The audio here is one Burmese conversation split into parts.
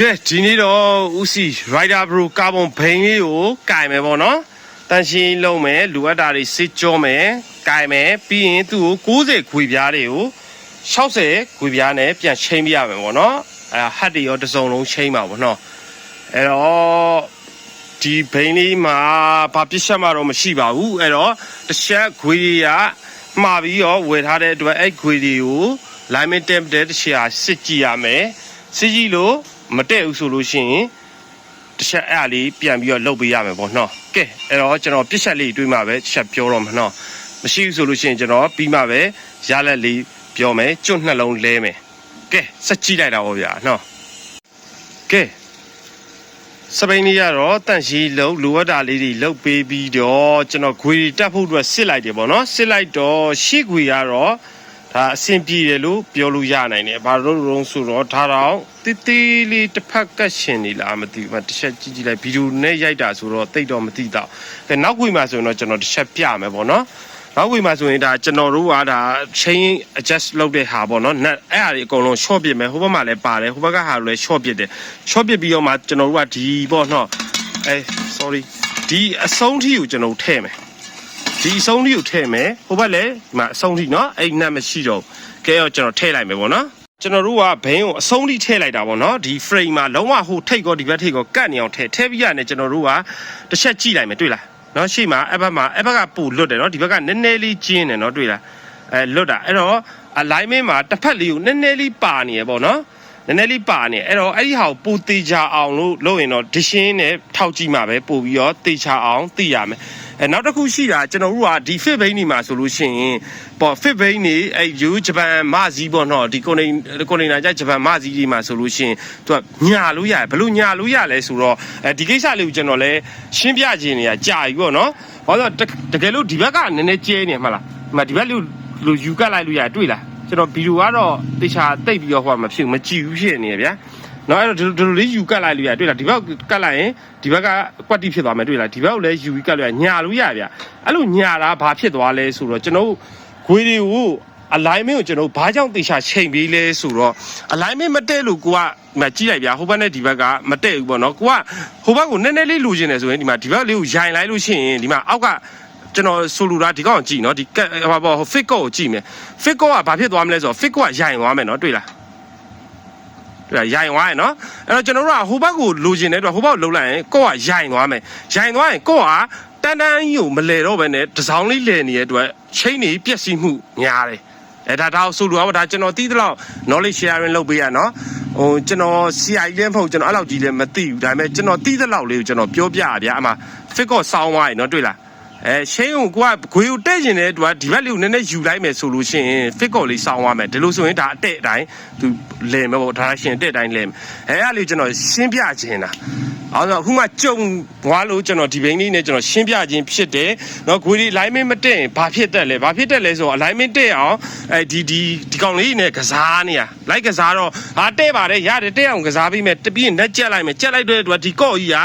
ကဲဒီနေ့တော့ဦးစီ Rider Pro ကာဗွန်ဘိန်းလေးကိုကင်မယ်ပေါ့နော်တန်ရှင်းလုံးမယ်လိုအပ်တာတွေစစ်ကြောမယ်ကင်မယ်ပြီးရင်သူ့ကို90ခွေပြားတွေကို60ခွေပြားနဲ့ပြန်ချိန်ပြရမယ်ပေါ့နော်ဟတ်တွေရောတစ်စုံလုံးချိန်ပါပေါ့နော်အဲ့တော့ဒီဘိန်းလေးမှာဘာပစ္စည်းမှတော့မရှိပါဘူးအဲ့တော့တစ်ချက်ခွေတွေကမှာပြီးတော့ဝယ်ထားတဲ့အတွက်အဲ့ခွေတွေကို alignment temp တဲ့တစ်ချက်စစ်ကြည့်ရမယ်စစ်ကြည့်လို့မတဲ့ဘူးဆိုလို့ရှိရင်တစ်ချက်အဲ့အလေးပြန်ပြီးတော့လုပ်ပေးရမယ်ပေါ့နော်ကဲအဲ့တော့ကျွန်တော်ပြစ်ချက်လေးတွေးမှာပဲတစ်ချက်ပြောတော့မှာနော်မရှိဘူးဆိုလို့ရှိရင်ကျွန်တော်ပြီးမှပဲရလက်လေးပြောမယ်ကျွတ်နှလုံးလဲမယ်ကဲစက်ကြည့်လိုက်တာပေါ့ဗျာနော်ကဲစပိန်လေးကတော့တန့်ရှိလုံးလိုအပ်တာလေးတွေလုပ်ပေးပြီးတော့ကျွန်တော်ခွေတက်ဖို့အတွက်စစ်လိုက်တယ်ပေါ့နော်စစ်လိုက်တော့ရှေ့ခွေကတော့ဒါအဆင်ပြေတယ်လို့ပြောလို့ရနိုင်တယ်ဘာလို့လုံးဆိုတော့ဒါတော့တီးတီးလေးတစ်ဖက်ကတ်ရှင်နေလားမသိဘူးတစ်ချက်ကြည့်လိုက်ဗီဒီယိုနဲ့ရိုက်တာဆိုတော့တိတ်တော့မသိတော့ကဲနောက်ခွေမှာဆိုရင်တော့ကျွန်တော်တစ်ချက်ပြမယ်ပေါ့နော်နောက်ခွေမှာဆိုရင်ဒါကျွန်တော်တို့ကဒါ chain adjust လုပ်တဲ့ဟာပေါ့နော်အဲ့ဟာတွေအကုန်လုံး short ပစ်မယ်ဟိုဘက်မှာလည်းပါတယ်ဟိုဘက်ကဟာလည်း short ပစ်တယ် short ပစ်ပြီးတော့မှကျွန်တော်တို့ကဒီပေါ့နော်sorry ဒီအဆုံးထိကိုကျွန်တော်ထည့်မယ်ဒီအဆုံးထိကိုထည့်မယ်ဟိုဘက်လည်းဒီမှာအဆုံးထိနော်အဲ့နတ်မရှိတော့ကဲတော့ကျွန်တော်ထည့်လိုက်မယ်ပေါ့နော်ကျွန်တော်တို့ကဘိန်းကိုအဆုံးထိထည့်လိုက်တာပေါ့နော်ဒီ frame မှာလုံးဝဟိုထိတ်ကောဒီဘက်ထိတ်ကောကတ်နေအောင်ထည့်ပြီးရတယ်ကျွန်တော်တို့ကတစ်ချက်ကြည့်လိုက်မယ်တွေ့လားနော်ရှေ့မှာအဲ့ဘက်ကပို့လွတ်တယ်နော်ဒီဘက်ကနည်းနည်းလေးကျင်းတယ်နော်တွေ့လားလွတ်တာအဲ့တော့ alignment မှာတစ်ဖက်လေးကိုနည်းနည်းလေးပါနေရပေါ့နော်နည်းနည်းလေးပါနေအဲ့တော့အဲ့ဒီဟာကိုပိုသေးချအောင်လို့လုပ်ရင်တော့ diction နဲ့ထောက်ကြည့်မှာပဲပို့ပြီးတော့သေချအောင်သိရမယ်နောက်တစ်ခုရှိတာကျွန်တော်တို့ကဒီ fit vein တွေမှာဆိုလို့ရှိရင်ပေါ့ fit vein တွေအဲ့ယူဂျပန်မဇီးပေါ့နော်ဒီကိုနေနာကြဂျပန်မဇီးတွေမှာဆိုလို့ရှိရင်သူကညာလို့ရတယ်ဘလို့ညာလို့ရလဲဆိုတော့ဒီကိစ္စလေးကိုကျွန်တော်လည်းရှင်းပြခြင်းနေရကြာပြီပေါ့နော်ဘာလို့တကယ်လို့ဒီဘက်ကနည်းနည်းကျဲနေမှာလားဒီဘက်လူယူကတ်လိုက်လို့ရတွေ့လားကျွန်တော်ဗီဒီယိုကတော့တေချာတိတ်ပြီးတော့ဟိုမဖြစ်မကြည့်ဘူးဖြစ်နေရဗျာနော်အဲ့တော့ဒီလိုလေးယူကတ်လိုက်လို့ရတွေ့လားဒီဘက်ကတ်လိုက်ရင်ဒီဘက်ကကွက်တိဖြစ်သွားမယ်တွေ့လားဒီဘက်ကိုလည်းယူကတ်လို့ရညာလို့ရဗျာအဲ့လိုညာတာဘာဖြစ်သွားလဲဆိုတော့ကျွန်တော်ခွေးတွေကို alignment ကိုကျွန်တော်ဘာကြောင့်တေချာချိန်ပြီးလဲဆိုတော့ alignment မတည့်လို့ကိုကမကြည့်လိုက်ဗျာဟိုဘက်နဲ့ဒီဘက်ကမတည့်ဘူးပေါ့နော်ကိုကဟိုဘက်ကိုနည်းနည်းလေးလိုချင်တယ်ဆိုရင်ဒီမှာဒီဘက်လေးကိုယိုင်လိုက်လို့ရှိရင်ဒီမှာအောက်ကကျွန်တော်ဆိုလိုတာဒီကောင်ကြည့်နော်ဒီဟိုပေါ့ fit ကိုကြည့်မယ် fit ကိုကဘာဖြစ်သွားမလဲဆိုတော့ fit ကိုကယိုင်သွားမယ်နော်တွေ့လားရိုင်သွားရနော်အဲ့တော့ကျွန်တော်တို့ကဟိုဘက်ကိုလိုချင်တဲ့အတွက်ဟိုဘက်ကိုလှုပ်လိုက်ရင်ကိုကရိုင်သွားမယ်ရိုင်သွားရင်ကိုကတန်းကြီးကိုမလဲတော့ဘဲနဲ့တစောင်းလေးလဲနေတဲ့အတွက်ချိန်နေပျက်စီးမှုများတယ်ဒါဆိုလိုတော့ဒါကျွန်တော်သိသလောက် knowledge sharing လုပ်ပေးရနော်ကျွန်တော် CI လည်းမဟုတ်ကျွန်တော်အဲ့လောက်ကြီးလည်းမသိဘူးဒါပေမဲ့ကျွန်တော်သိသလောက်လေးကိုကျွန်တော်ပြောပြရဗျာအမှ fit ကိုစောင်းသွားရနော်တွေ့လားရှင်းကိုကခွေကိုတဲ့ကျင်တဲ့သူကဒီဘက်လေးကိုနည်းနည်းယူလိုက်မယ်ဆိုလို့ရှိရင် fit ကော်လေးစောင်းသွားမယ်ဒီလိုဆိုရင်ဒါအတဲ့အတိုင်းသူလဲမယ်ပေါ့ဒါရှင်အတဲ့အတိုင်းလဲမယ်အဲ့လေးကျွန်တော်ရှင်းပြခြင်းတာအောင်ဆိုအခုမှကြုံသွားလို့ကျွန်တော်ဒီဘိန်းလေးနဲ့ကျွန်တော်ရှင်းပြခြင်းဖြစ်တယ်နော်ခွေလေး alignment မတက်ရင်ဘာဖြစ်တက်လဲဆိုတော့ alignment တက်အောင်ဒီကောင်လေးနဲ့ကစားနေရလိုက်ကစားတော့ဟာတဲ့ပါတယ်ရတယ်တက်အောင်ကစားပြီးမယ်တပြီးနဲ့ကြက်လိုက်မယ်ကြက်လိုက်တဲ့အတွက်ဒီကော့ကြီးက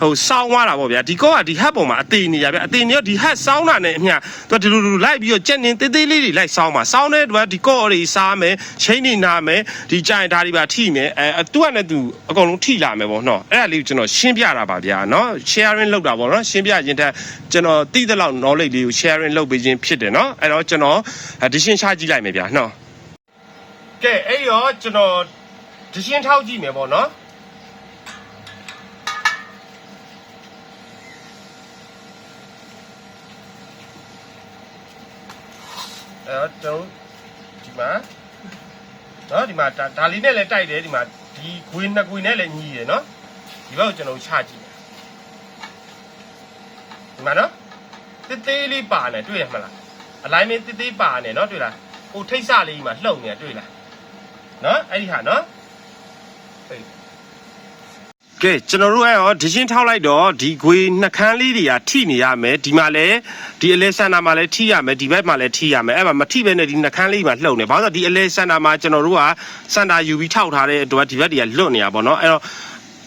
ဟိုစောင်းသွားတာပေါ့ဗျာဒီကော့ကဒီဟတ်ပေါ်မှာအသေးနေရဗျအသေးနေဒီဟတ်စောင်းတာနဲ့အမျှသူကဒီလိုလိုက်ပြီးတော့ကြက်နေသေးသေးလေးတွေလိုက်စောင်းပါစောင်းတဲ့အတွက်ဒီကော့တွေစားမယ်ချိန်နေနာမယ်ဒီကြိုင်ဓာတ်တွေပါထိမယ်သူကလည်းသူအကုန်လုံးထိလာမယ်ပေါ့နော်အဲ့ဒါလေးကိုကျွန်တော်ရှင်းပြတာပါဗျာနော် sharing လုပ်တာပေါ့နော်ရှင်းပြခြင်းတဲ့ကျွန်တော်သိသလောက် knowledge လေးကို sharing လုပ်ပေးခြင်းဖြစ်တယ်နော်အဲ့တော့ကျွန်တော် decision ချကြည့်လိုက်မယ်ဗျာနော်ကဲအဲ့ရောကျွန်တော် decision ထောက်ကြည့်မယ်ပေါ့နော်အဲ့တော့ဒီမှာနော်ဒီမှာဒါလေးနဲ့လည်းတိုက်တယ်ဒီမှာဒီခွေးနှစ်ခွေးနဲ့လည်းညီးတယ်နော်ဒီဘက်ကိုကျွန်တော်ချကြည့်ဒီမှာနော်တေးသေးလေးပါနေတွေ့ရမလား alignment တေးသေးပါနေနော်တွေ့လားဟိုထိတ်ဆလေးမှာလှုပ်နေတွေ့လားနော်အဲ့ဒီဟာနော်ကဲကျွန်တော်တို့အဲ့ရော decision ထောက်လိုက်တော့ဒီခွေးနှခမ်းလေးတွေကထိနေရမယ်ဒီမှာလည်းဒီအလဲဆန်နာမှာလည်းထိရမယ်ဒီဘက်မှာလည်းထိရမယ်အဲ့မှာမထိဘဲနဲ့ဒီနှခမ်းလေးမှာလှုပ်နေဘာလို့ဒီအလဲဆန်နာမှာကျွန်တော်တို့ကစန်တာယူပြီးထောက်ထားတဲ့အတွက်ဒီဘက်တွေကလွတ်နေတာပေါ့နော်အဲ့တော့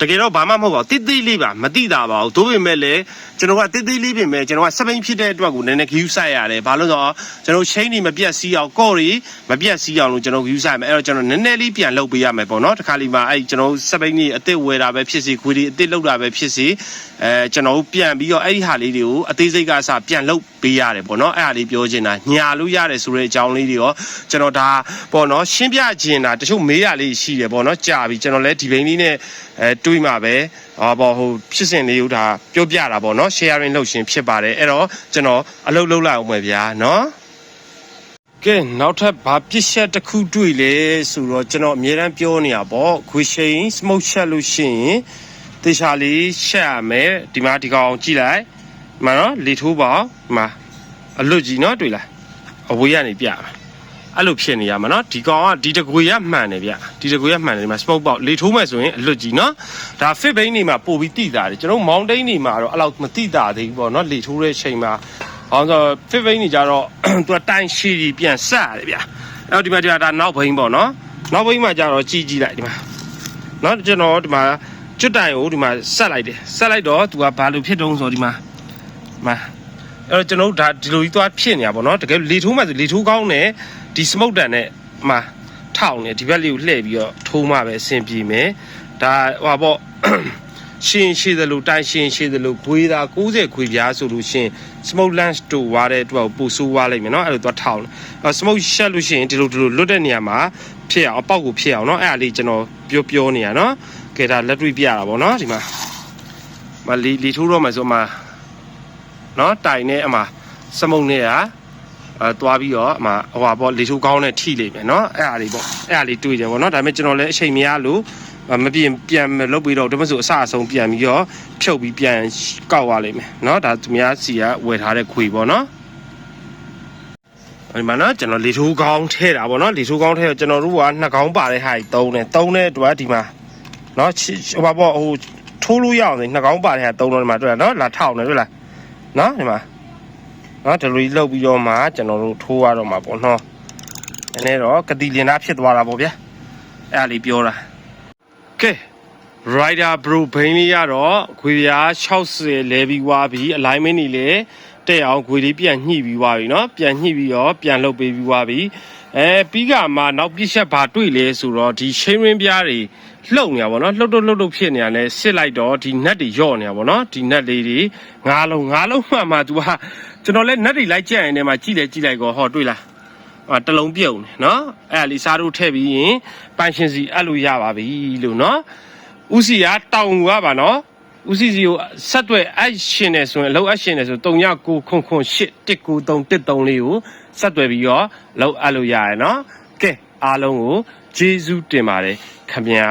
တကယ်တော့ဘာမှမဟုတ်ပါဘူးတိလေးပါမတိတာပါဘူးတို့ပေမဲ့လည်းကျွန်တော်ကတိလေးပြင်မဲ့ကျွန်တော်ကစပိန်ဖြစ်တဲ့အတွက်ကိုနည်းနည်း view ဆိုင်ရတယ်ဘာလို့ဆိုတော့ကျွန်တော်ချိန်နေမပြတ်စီးအောင်ကော့တွေမပြတ်စီးအောင်လို့ကျွန်တော် view ဆိုင်မယ်အဲ့တော့ကျွန်တော်နည်းနည်းလေးပြန်လုပ်ပေးရမယ်ပေါ့နော်တခါလီမှာအဲ့ကျွန်တော်စပိန်ကြီးအစ်စ်ဝယ်တာပဲဖြစ်စီခွေးတွေအစ်စ်လောက်တာပဲဖြစ်စီကျွန်တော်ပြန်ပြီးတော့အဲ့ဒီဟာလေးတွေကိုအသေးစိတ်ကအစပြန်လုပ်ပေးရတယ်ပေါ့နော်အဲ့ဟာလေးပြောချင်တာညာလို့ရတယ်ဆိုတဲ့အကြောင်းလေးတွေရောကျွန်တော်ဒါပေါ့နော်ရှင်းပြချင်တာတချို့မေးရလေးရှိတယ်ပေါ့နော်ကြာပြီကျွန်တော်လည်းဒီဘိန်းလေးနဲ့တွေးမှာပဲဟိုဖြစ်စဉ်လေးကိုဒါပြောပြတာပေါ့နော် sharing လုပ်ရှင်ဖြစ်ပါတယ်အဲ့တော့ကျွန်တော်အလုပ်လုပ်လိုက်အောင်မယ်ဗျာနော်ကဲနောက်ထပ်ဘာပြစ်ချက်တစ်ခုတွေ့လဲဆိုတော့ကျွန်တော်အများအားပြောနေရပေါ့ခွေရှိန် smoke ချက်လို့ရှိရင်တေချာလေးရှက်ရမယ်ဒီမှာဒီကောင်ကြည့်လိုက်ဒီမှာနော်လေထိုးပါဒီမှာအလွတ်ကြီးနော်တွေ့လားအဝေးကနေပြမယ်အဲ့လိုဖြစ်နေရမှာနော်ဒီကောင်ကဒီတကွေရမှန်တယ်ဗျဒီတကွေရမှန်တယ်ဒီမှာ smoke ပေါက်လေထိုးမဲ့ဆိုရင်အလွတ်ကြီးနော်ဒါ fit bane နေမှာပို့ပြီးတိတာတယ်ကျွန်တော် mountain နေမှာတော့အဲ့လောက်မတိတာသေးဘူးပေါ့နော်လေထိုးတဲ့ချိန်မှာအောင်ဆို fit bane နေကြတော့သူကတိုင်းရှည်ကြီးပြန်ဆက်ရတယ်ဗျအဲ့တော့ဒီမှာဒါနောက်ဘိန်းပေါ့နော်နောက်ဘိန်းမှာကြတော့ကြည့်လိုက်ဒီမှာနော်ကျွန်တော်ဒီမှာကျွတ်တိုင်ကိုဒီမှာဆက်လိုက်တယ်ဆက်လိုက်တော့သူကဘာလို့ဖြစ်တုံးဆိုဒီမှာအဲ့တော့ကျွန်တော်ဒါဒီလိုကြီးသွားဖြစ်နေတာပေါ့နော်တကယ်လေထိုးမှဆိုလေထိုးကောင်းတယ်ဒီ smoke တန်နဲ့မှာထောက်နေဒီဘက်လေးကိုလှည့်ပြီးတော့ထိုးမှပဲအဆင်ပြေမယ်ဒါဟိုပေါ့ရှင်ရှိသလိုတိုင်းရှင်ရှိသလိုခွေးသား60ခွေပြားဆိုလို့ရှင် smoke lunch တို့ဝါတဲ့အတွက်ပူဆိုးဝါလိုက်မယ်เนาะအဲ့လိုသွားထောက်နေ smoke ရှက်လို့ရှိရင်ဒီလိုလွတ်တဲ့နေရာမှာဖြစ်အောင်အပေါက်ကိုဖြစ်အောင်เนาะအဲ့ဒါလေးကျွန်တော်ပြောနေရเนาะကဲဒါလက်တွေ့ပြရတာပေါ့เนาะဒီမှာလီထိုးတော့မှဆိုမှเนาะတိုင်နဲ့အမှာစမုံနဲ့ကသွားပြီးတော့အမှာဟိုပါပေါ့လေထိုးကောင်းနဲ့ထိလိမ့်မယ်เนาะအဲ့ဒါလေးပေါ့အဲ့ဒါလေးတွေ့တယ်ပေါ့เนาะဒါပေမဲ့ကျွန်တော်လည်းအချိန်မရလို့မပြန်လုပ်ပြီးတော့ဒါမှမဟုတ်အစအဆုံးပြန်ပြီးတော့ဖြုတ်ပြီးပြန်ကောက်သွားလိမ့်မယ်เนาะဒါသူများစီကဝယ်ထားတဲ့ခွေပေါ့เนาะဒီမှာเนาะကျွန်တော်လေထိုးကောင်းထဲတာပေါ့เนาะလေထိုးကောင်းထဲကျွန်တော်တို့ကနှစ်ကောင်းပါတဲ့ဟာကြီးသုံးတဲ့အတွက်ဒီမှာเนาะဟိုပါပေါ့ဟိုထိုးလို့ရအောင်လေနှစ်ကောင်းပါတဲ့ဟာသုံးတော့ဒီမှာတွေ့လားเนาะလာထောက်နေတွေ့လားเนาะဒီမှာเนาะဒီလိုလှုပ်ပြီးတော့မှကျွန်တော်တို့ထိုးရတော့မှာပေါ့เนาะနည်းနည်းတော့ကတိလင်သားဖြစ်သွားတာပေါ့ဗျာအဲ့ဒါလေးပြောတာကဲ rider bro ဘိန်းလေးရတော့ခွေပြား60လဲပြီးွားပြီး alignment နေလေတဲ့အောင်ခွေလေးပြန်ညှိပြီးွားပြီเนาะပြန်ညှိပြီးတော့ပြန်လှုပ်ပေးပြီးွားပြီပြီးကမှနောက်ပြစ်ချက်ဘာတွေ့လဲဆိုတော့ဒီ chain ring ပြားတွေလှုပ်နေတာပေါ့เนาะလှုပ်ဖြစ်နေတာလဲစစ်လိုက်တော့ဒီ net တွေယော့နေတာပေါ့เนาะဒီ net လေးတွေငါးလုံးမှ तू ကကျွန်တော်လဲ net တွေလိုက်ကြက်ရင်ထဲမှာကြည့်လိုက်ကောဟောတွေ့လားတလုံးပြုတ်နေเนาะအဲ့ဒါလေးစားတို့ထည့်ပြီးရင်ပိုင်ရှင်စီအဲ့လိုရပါပြီလို့เนาะဦးစီကတောင်ငူကပါเนาะဦးစီစီကိုဆက်တွဲအရှင်နေဆိုရင်အလုပ်အရှင်နေဆို3998193133လေးကိုဆက်တွဲပြီးတော့လောက်အဲ့လိုရရယ်เนาะကဲအားလုံးကိုကျေးဇူးတင်ပါတယ်ခင်ဗျာ